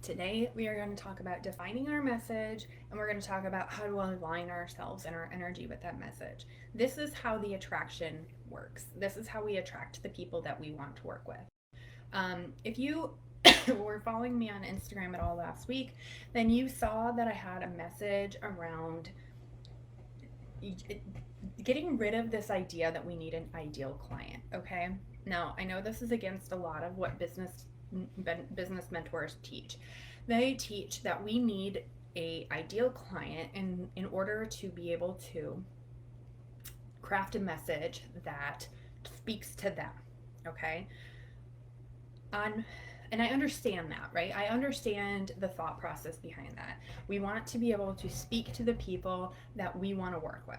Today, we are going to talk about defining our message, and we're going to talk about how to align ourselves and our energy with that message. This is how the attraction works. This is how we attract the people that we want to work with. If you were following me on Instagram at all last week, then you saw that I had a message around getting rid of this idea that we need an ideal client, okay? Now, I know this is against a lot of what business mentors teach. They teach that we need a ideal client in order to be able to craft a message that speaks to them, okay? And I understand that, right? I understand the thought process behind that. We want to be able to speak to the people that we want to work with.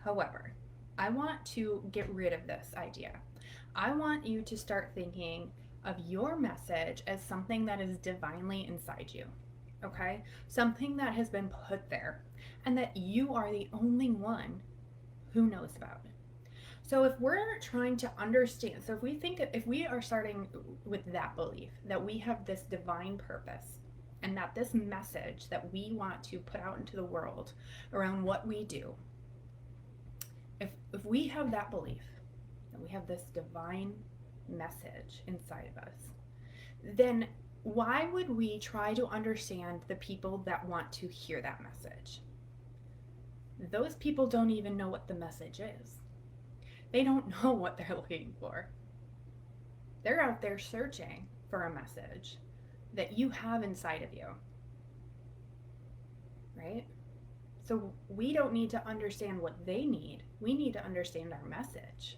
However, I want to get rid of this idea. I want you to start thinking of your message as something that is divinely inside you, okay? Something that has been put there and that you are the only one who knows about it. So if we're trying to understand, so if we are starting with that belief that we have this divine purpose and that this message that we want to put out into the world around what we do, if we have that belief that we have this divine message inside of us, then why would we try to understand the people that want to hear that message? Those people don't even know what the message is. They don't know what they're looking for. They're out there searching for a message that you have inside of you, right? So we don't need to understand what they need. We need to understand our message.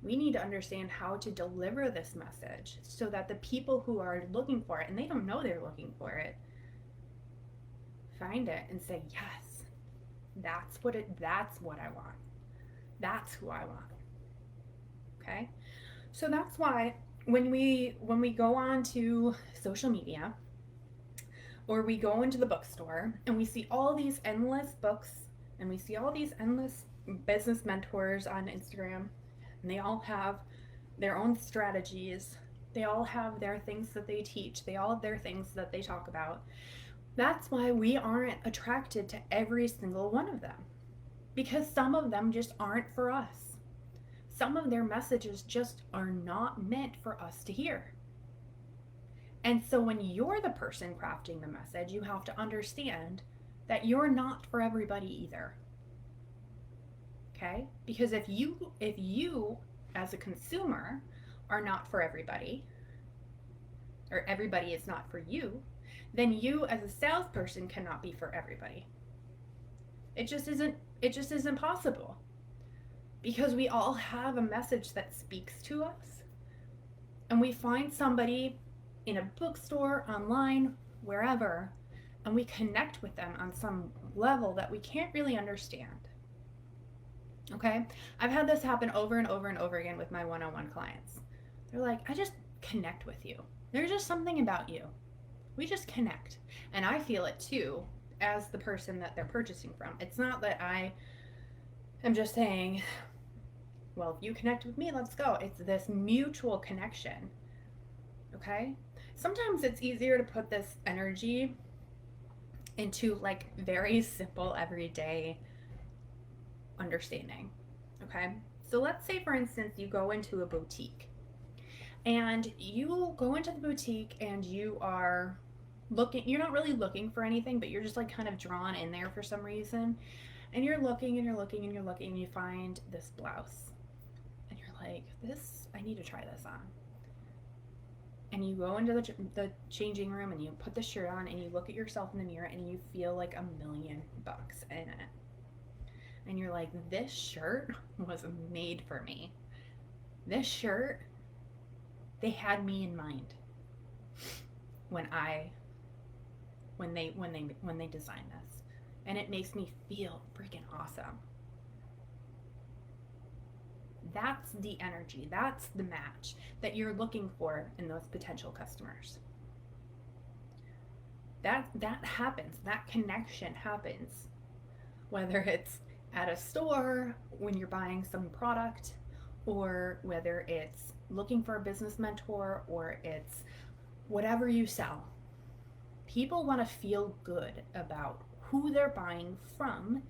We need to understand how to deliver this message so that the people who are looking for it, and they don't know they're looking for it, find it and say, yes, that's what I want. That's who I want. Okay? So that's why when we go on to social media or we go into the bookstore and we see all these endless books and we see all these endless business mentors on Instagram, and they all have their own strategies. They all have their things that they teach. They all have their things that they talk about. That's why we aren't attracted to every single one of them, because some of them just aren't for us. Some of their messages just are not meant for us to hear. And so when you're the person crafting the message, you have to understand that you're not for everybody either. Okay? Because if you as a consumer are not for everybody, or everybody is not for you, then you as a salesperson cannot be for everybody. It just isn't possible. Because we all have a message that speaks to us. And we find somebody in a bookstore, online, wherever, and we connect with them on some level that we can't really understand. Okay? I've had this happen over and over and over again with my one-on-one clients. They're like, I just connect with you. There's just something about you. We just connect. And I feel it too as the person that they're purchasing from. It's not that I am just saying, well, if you connect with me, let's go. It's this mutual connection. Okay? Sometimes it's easier to put this energy into like very simple everyday understanding. Okay? So let's say, for instance, you go into a boutique and you go into the boutique and you're not really looking for anything, but you're just like kind of drawn in there for some reason. And you're looking and you're looking and you're looking and you find this blouse. And you're like, I need to try this on. And you go into the changing room and you put the shirt on and you look at yourself in the mirror and you feel like $1 million in it. And you're like, this shirt was made for me. This shirt, they had me in mind when they designed this. And it makes me feel freaking awesome. That's the energy, that's the match that you're looking for in those potential customers. That happens, that connection happens, whether it's at a store when you're buying some product, or whether it's looking for a business mentor, or it's whatever you sell, people want to feel good about who they're buying from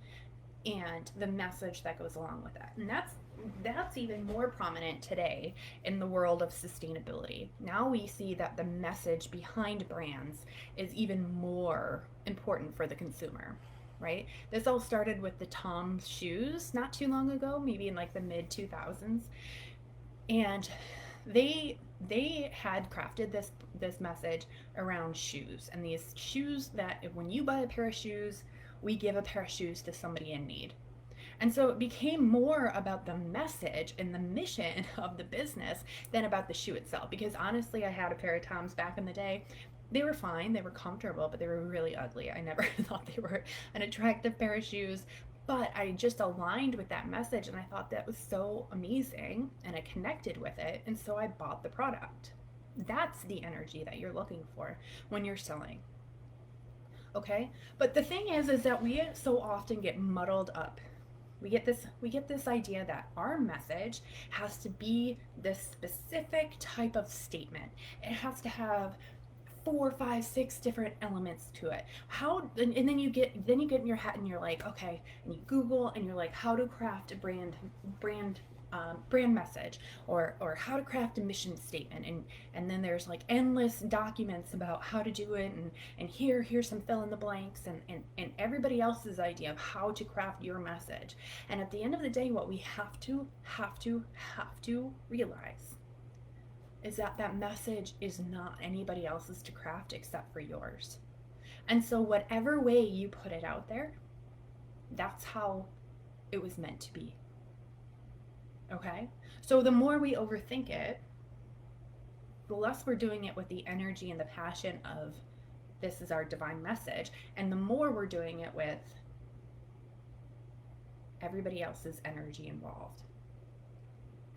and the message that goes along with that. And that's even more prominent today in the world of sustainability. Now we see that the message behind brands is even more important for the consumer, right? This all started with the Tom's shoes not too long ago, maybe in like the mid 2000s. And they had crafted this message around shoes, and these shoes that when you buy a pair of shoes, we give a pair of shoes to somebody in need. And so it became more about the message and the mission of the business than about the shoe itself. Because honestly, I had a pair of Toms back in the day. They were fine, they were comfortable, but they were really ugly. I never thought they were an attractive pair of shoes. But I just aligned with that message and I thought that was so amazing and I connected with it. And so I bought the product. That's the energy that you're looking for when you're selling. Okay? But the thing is that we so often get muddled up. We get this idea that our message has to be this specific type of statement. It has to have 4, 5, 6 different elements to it. And then you get in your head and you're like, okay, and you Google and you're like, how to craft a brand message, or how to craft a mission statement, and then there's like endless documents about how to do it, and here's some fill in the blanks, and everybody else's idea of how to craft your message. And at the end of the day, what we have to realize is that that message is not anybody else's to craft except for yours. And so whatever way you put it out there, that's how it was meant to be. Okay? So the more we overthink it, the less we're doing it with the energy and the passion of this is our divine message, and the more we're doing it with everybody else's energy involved.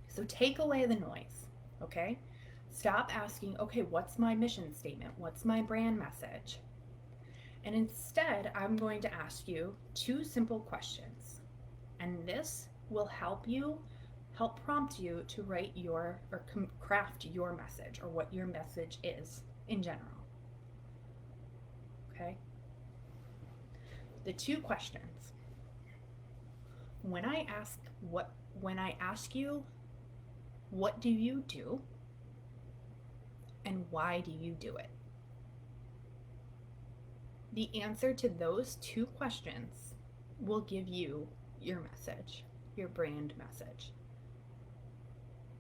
So take away the noise, okay? Stop asking, okay, what's my mission statement? What's my brand message? And instead, I'm going to ask you 2 simple questions. And this will help prompt you to write craft your message, or what your message is in general. Okay? The 2 questions. When I ask you, what do you do? And why do you do it? The answer to those 2 questions will give you your message, your brand message.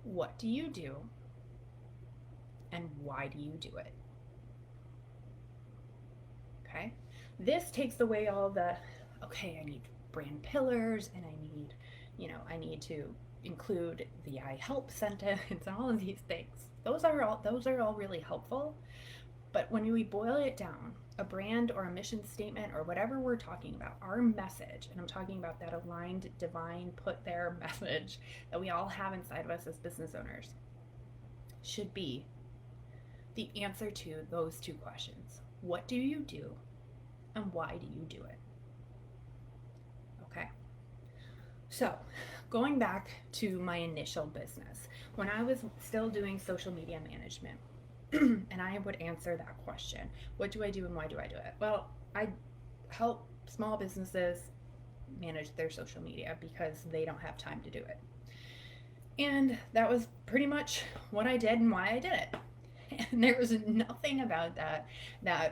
What do you do? And why do you do it? Okay? This takes away all the, okay, I need brand pillars, and I need to include the I help sentence and all of these things. Those are all really helpful. But when we boil it down, a brand or a mission statement or whatever we're talking about, our message, and I'm talking about that aligned, divine, put there message that we all have inside of us as business owners, should be the answer to those 2 questions. What do you do? And why do you do it? Okay. So, going back to my initial business, when I was still doing social media management, and I would answer that question, what do I do and why do I do it? Well, I help small businesses manage their social media because they don't have time to do it. And that was pretty much what I did and why I did it. And there was nothing about that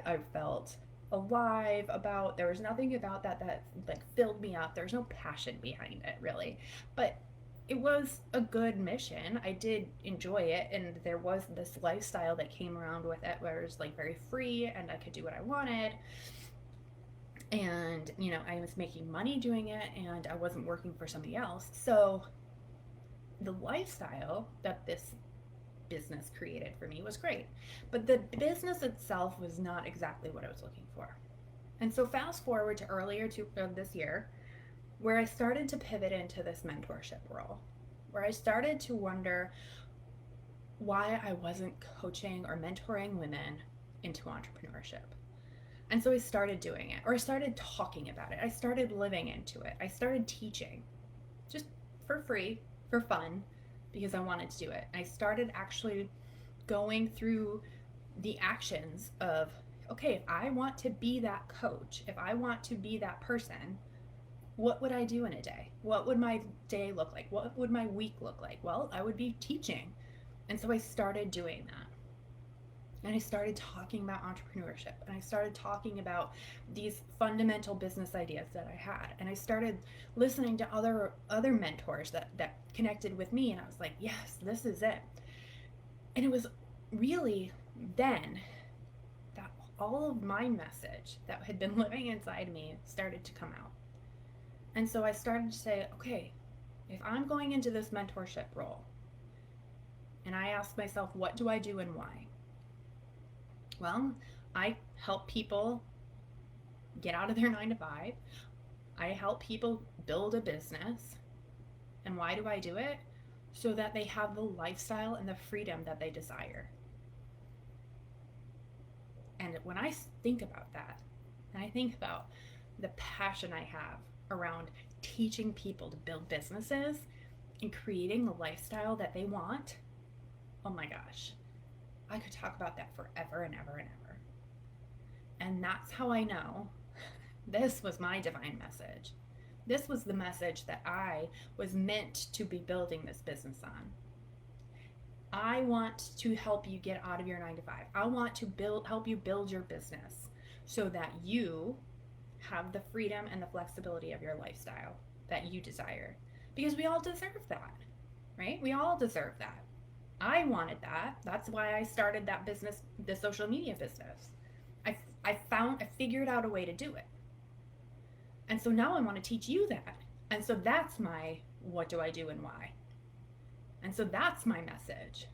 I felt alive about. There was nothing about that like filled me up. There's no passion behind it, really. But it was a good mission. I did enjoy it, and there was this lifestyle that came around with it where it was like very free and I could do what I wanted. And, I was making money doing it, and I wasn't working for somebody else. So the lifestyle that this business created for me was great. But the business itself was not exactly what I was looking for. And so fast forward to earlier this year, where I started to pivot into this mentorship role, where I started to wonder why I wasn't coaching or mentoring women into entrepreneurship. And so I started doing it, or I started talking about it. I started living into it. I started teaching just for free, for fun, because I wanted to do it. I started actually going through the actions of, okay, if I want to be that coach, if I want to be that person, what would I do in a day? What would my day look like? What would my week look like? Well, I would be teaching. And so I started doing that. And I started talking about entrepreneurship, and I started talking about these fundamental business ideas that I had, and I started listening to other mentors that connected with me, and I was like, yes, this is it. And it was really then that all of my message that had been living inside me started to come out. And so I started to say, okay, if I'm going into this mentorship role, and I asked myself, what do I do and why? Well, I help people get out of their 9 to 5. I help people build a business. And why do I do it? So that they have the lifestyle and the freedom that they desire. And when I think about that, and I think about the passion I have around teaching people to build businesses and creating the lifestyle that they want, oh my gosh, I could talk about that forever and ever and ever. And that's how I know this was my divine message. This was the message that I was meant to be building this business on. I want to help you get out of your 9 to 5. I want to help you build your business so that you have the freedom and the flexibility of your lifestyle that you desire. Because we all deserve that, right? We all deserve that. I wanted that. That's why I started that business, the social media business. I figured out a way to do it. And so now I want to teach you that. And so that's my what do I do and why. And so that's my message.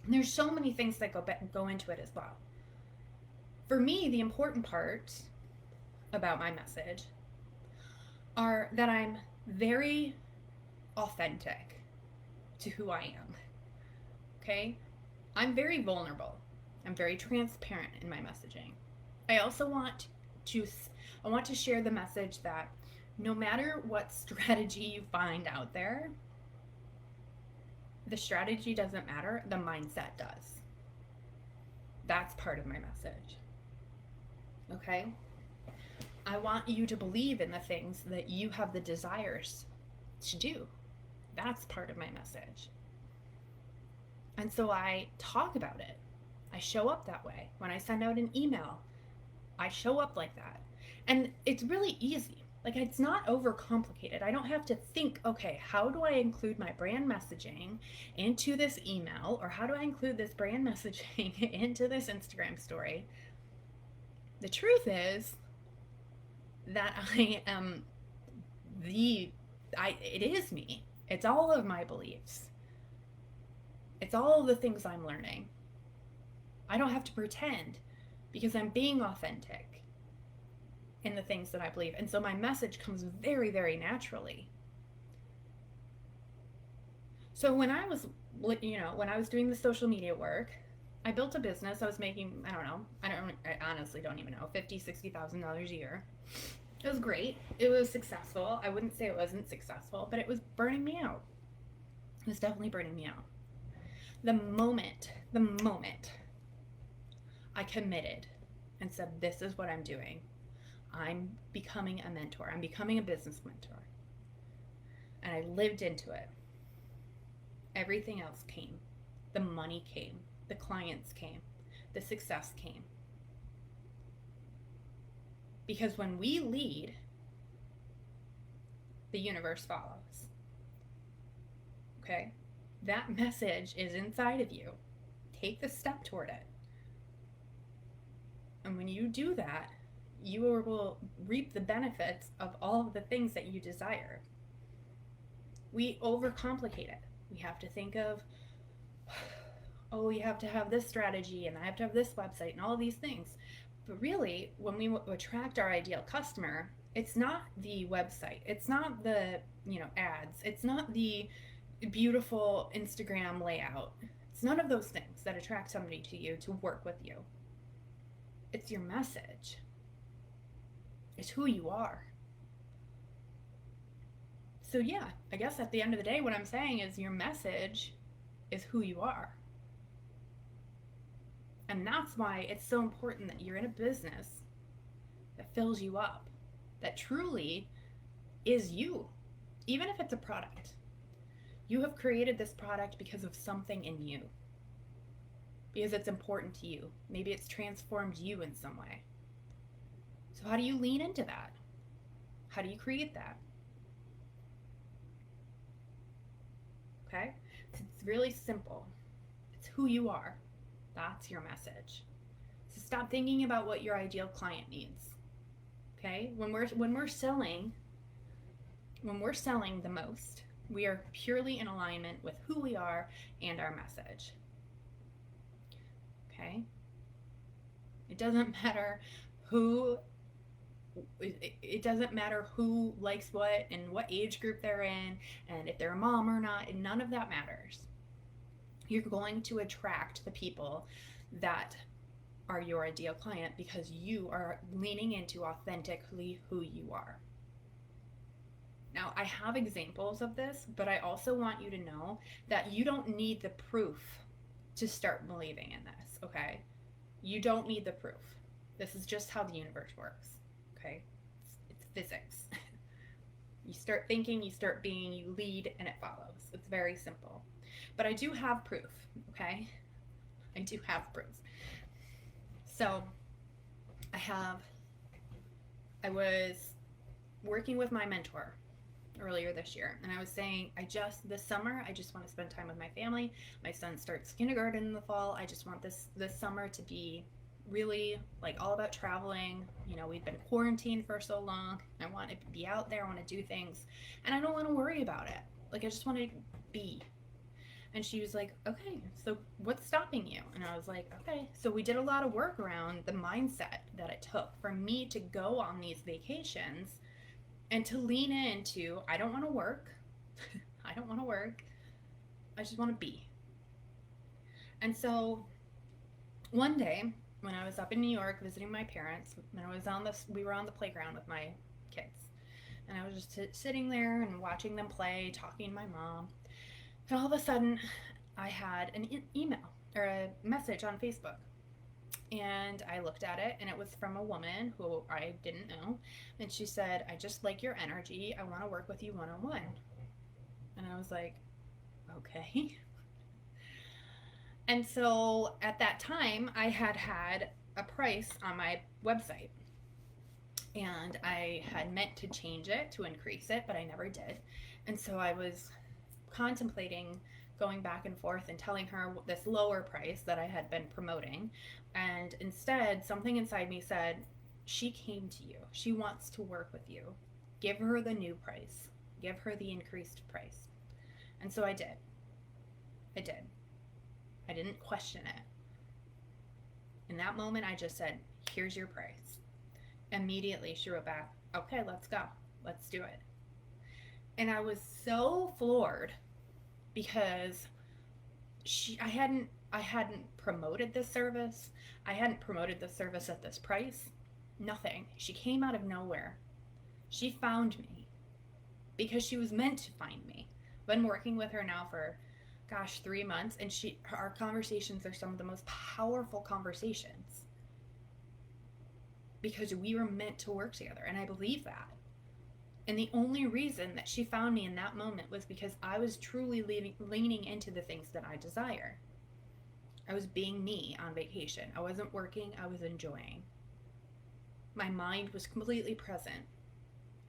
And there's so many things that go into it as well. For me, the important part about my message are that I'm very authentic to who I am. Okay? I'm very vulnerable. I'm very transparent in my messaging. I also want to share the message that no matter what strategy you find out there, the strategy doesn't matter, the mindset does. That's part of my message. Okay? I want you to believe in the things that you have the desires to do. That's part of my message. And so I talk about it. I show up that way. When I send out an email, I show up like that. And it's really easy. Like, it's not overcomplicated. I don't have to think, okay, how do I include my brand messaging into this email? Or how do I include this brand messaging into this Instagram story? The truth is that it is me. It's all of my beliefs. It's all of the things I'm learning. I don't have to pretend because I'm being authentic in the things that I believe. And so my message comes very, very naturally. So when I was doing the social media work, I built a business. I was making, I honestly don't even know, $50,000, $60,000 a year. It was great. It was successful. I wouldn't say it wasn't successful, but it was burning me out. It was definitely burning me out. The moment I committed and said, this is what I'm doing. I'm becoming a mentor. I'm becoming a business mentor. And I lived into it. Everything else came. The money came. The clients came. The success came. Because when we lead, the universe follows. Okay? That message is inside of you. Take the step toward it. And when you do that, you will reap the benefits of all of the things that you desire. We overcomplicate it. We have to think of, oh, you have to have this strategy, and I have to have this website, and all of these things. But really, when we attract our ideal customer, it's not the website. It's not the, ads. It's not the beautiful Instagram layout. It's none of those things that attract somebody to you to work with you. It's your message. It's who you are. So yeah, I guess at the end of the day, what I'm saying is your message is who you are. And that's why it's so important that you're in a business that fills you up, that truly is you, even if it's a product. You have created this product because of something in you, because it's important to you. Maybe it's transformed you in some way. So, how do you lean into that? How do you create that? Okay? It's really simple. It's who you are. That's your message. So stop thinking about what your ideal client needs. Okay? When we're selling the most, we are purely in alignment with who we are and our message. Okay? It doesn't matter who likes what and what age group they're in and if they're a mom or not. None of that matters. You're going to attract the people that are your ideal client because you are leaning into authentically who you are. Now, I have examples of this, but I also want you to know that you don't need the proof to start believing in this, okay? You don't need the proof. This is just how the universe works, okay? It's physics. You start thinking, you start being, you lead, and it follows. It's very simple. But I do have proof, okay? I do have proof. So, I was working with my mentor earlier this year, and I was saying, this summer, I just want to spend time with my family. My son starts kindergarten in the fall. I just want this summer to be really like all about traveling. You know, we've been quarantined for so long. I want to be out there. I want to do things, and I don't want to worry about it. Like, I just want to be. And she was like, okay, so what's stopping you? And I was like, okay. So we did a lot of work around the mindset that it took for me to go on these vacations and to lean into, I don't want to work. I don't want to work. I just want to be. And so one day when I was up in New York visiting my parents, and we were on the playground with my kids. And I was just sitting there and watching them play, talking to my mom. And all of a sudden, I had an email or a message on Facebook. And I looked at it, and it was from a woman who I didn't know. And she said, I just like your energy. I want to work with you one-on-one. And I was like, okay. And so at that time, I had a price on my website. And I had meant to change it, to increase it, but I never did. And so I was contemplating going back and forth and telling her this lower price that I had been promoting. And instead, something inside me said, she came to you. She wants to work with you. Give her the new price. Give her the increased price. And so I did. I did. I didn't question it. In that moment, I just said, here's your price. Immediately, she wrote back, okay, let's go. Let's do it. And I was so floored because I hadn't promoted this service. I hadn't promoted the service at this price. Nothing. She came out of nowhere. She found me because she was meant to find me. I've been working with her now for 3 months, and our conversations are some of the most powerful conversations because we were meant to work together, and I believe that. And the only reason that she found me in that moment was because I was truly leaning into the things that I desire. I was being me on vacation. I wasn't working, I was enjoying. My mind was completely present.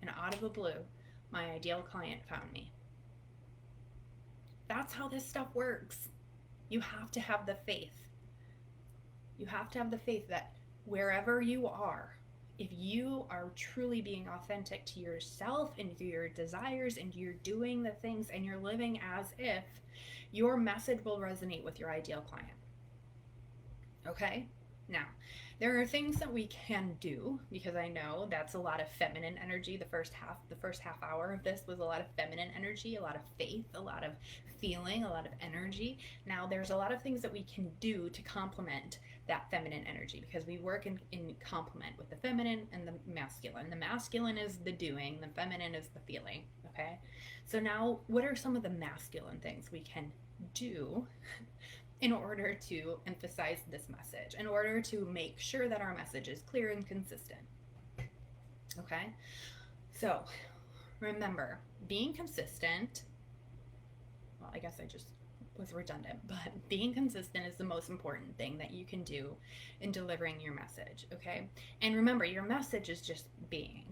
And out of the blue, my ideal client found me. That's how this stuff works. You have to have the faith. You have to have the faith that wherever you are, if you are truly being authentic to yourself and to your desires, and you're doing the things and you're living as if, your message will resonate with your ideal client. Okay? Now, there are things that we can do, because I know that's a lot of feminine energy. The first half hour of this was a lot of feminine energy, a lot of faith, a lot of feeling, a lot of energy. Now, there's a lot of things that we can do to complement that feminine energy, because we work in complement with the feminine and the masculine. The masculine is the doing, the feminine is the feeling, okay? So now, what are some of the masculine things we can do in order to emphasize this message, in order to make sure that our message is clear and consistent. Okay? So remember, being consistent, well, I guess I just was redundant, but being consistent is the most important thing that you can do in delivering your message, okay? And remember, your message is just being,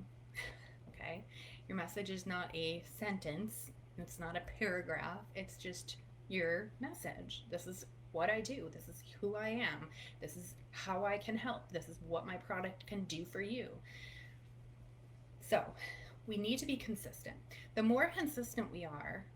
okay? Your message is not a sentence, it's not a paragraph, it's just your message. This is what I do, this is who I am, this is how I can help, this is what my product can do for you. So, we need to be consistent. The more consistent we are,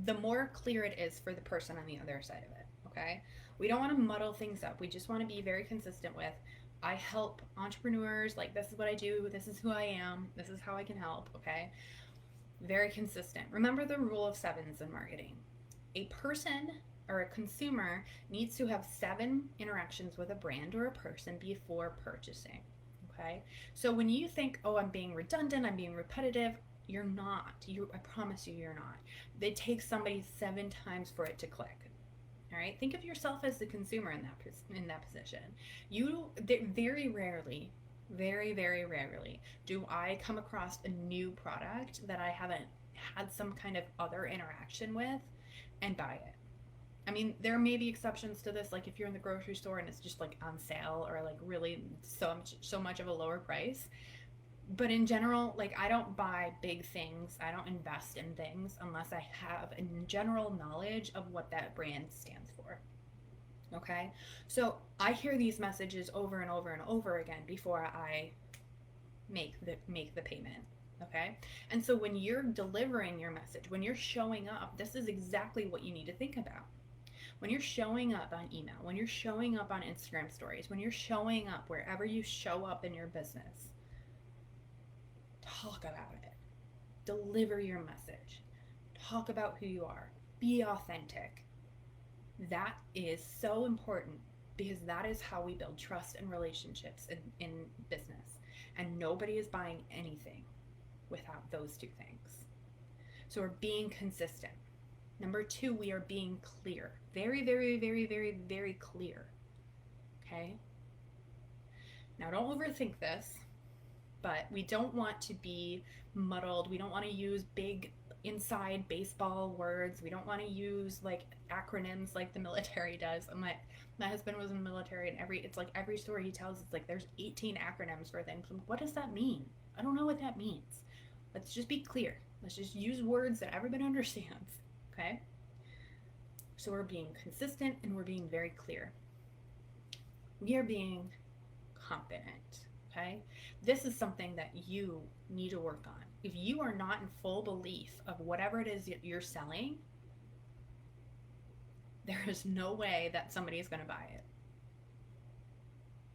the more clear it is for the person on the other side of it, okay? We don't want to muddle things up. We just want to be very consistent with, I help entrepreneurs, like this is what I do, this is who I am, this is how I can help, okay? Very consistent. Remember the rule of sevens in marketing. A person or a consumer needs to have 7 interactions with a brand or a person before purchasing, okay? So when you think, oh, I'm being redundant, I'm being repetitive, you're not. I promise you're not. It takes somebody 7 times for it to click. All right. Think of yourself as the consumer in that position. Very rarely, very very rarely, do I come across a new product that I haven't had some kind of other interaction with and buy it. I mean, there may be exceptions to this, like if you're in the grocery store and it's just like on sale or like really so much of a lower price. But in general, like I don't buy big things, I don't invest in things unless I have a general knowledge of what that brand stands for. Okay? So I hear these messages over and over and over again before I make the payment. Okay? And so when you're delivering your message, when you're showing up, this is exactly what you need to think about. When you're showing up on email, when you're showing up on Instagram stories, when you're showing up wherever you show up in your business, talk about it. Deliver your message. Talk about who you are. Be authentic. That is so important because that is how we build trust and relationships in business. And nobody is buying anything without those 2 things. So we're being consistent. Number 2, we are being clear. Very, very, very, very, very clear. Okay? Now don't overthink this. But we don't want to be muddled. We don't want to use big inside baseball words. We don't want to use like acronyms like the military does. And my husband was in the military, and every story he tells, it's like there's 18 acronyms for things. What does that mean? I don't know what that means. Let's just be clear. Let's just use words that everybody understands. Okay? So we're being consistent and we're being very clear. We are being confident. Okay? This is something that you need to work on. If you are not in full belief of whatever it is that you're selling, there is no way that somebody is going to buy it.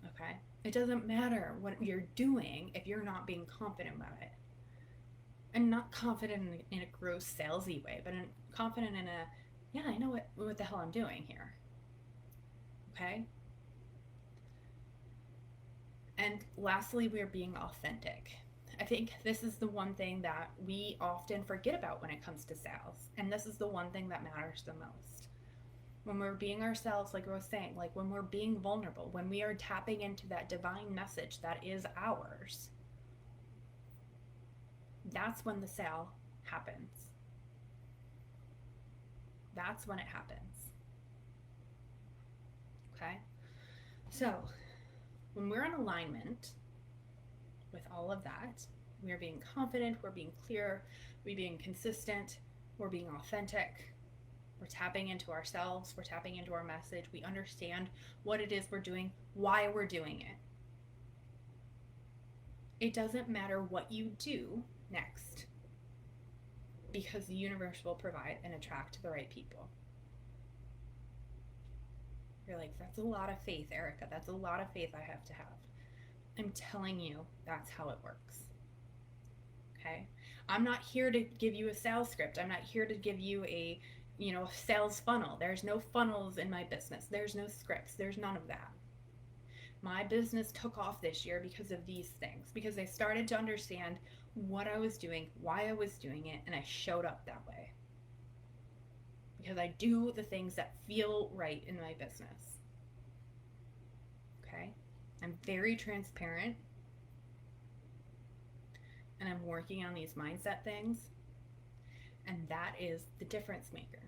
Okay? It doesn't matter what you're doing if you're not being confident about it. And not confident in a gross salesy way, but confident in a, yeah, I know what the hell I'm doing here. Okay? And lastly, we are being authentic. I think this is the one thing that we often forget about when it comes to sales. And this is the one thing that matters the most. When we're being ourselves, like I was saying, like when we're being vulnerable, when we are tapping into that divine message that is ours, that's when the sale happens. That's when it happens. Okay? So, when we're in alignment with all of that, we're being confident, we're being clear, we're being consistent, we're being authentic, we're tapping into ourselves, we're tapping into our message, we understand what it is we're doing, why we're doing it. It doesn't matter what you do next, because the universe will provide and attract the right people. You're like, that's a lot of faith, Erica. That's a lot of faith I have to have. I'm telling you, that's how it works. Okay? I'm not here to give you a sales script. I'm not here to give you a, sales funnel. There's no funnels in my business. There's no scripts. There's none of that. My business took off this year because of these things, because I started to understand what I was doing, why I was doing it, and I showed up that way. because I do the things that feel right in my business. Okay? I'm very transparent, and I'm working on these mindset things, and that is the difference maker.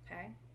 Okay?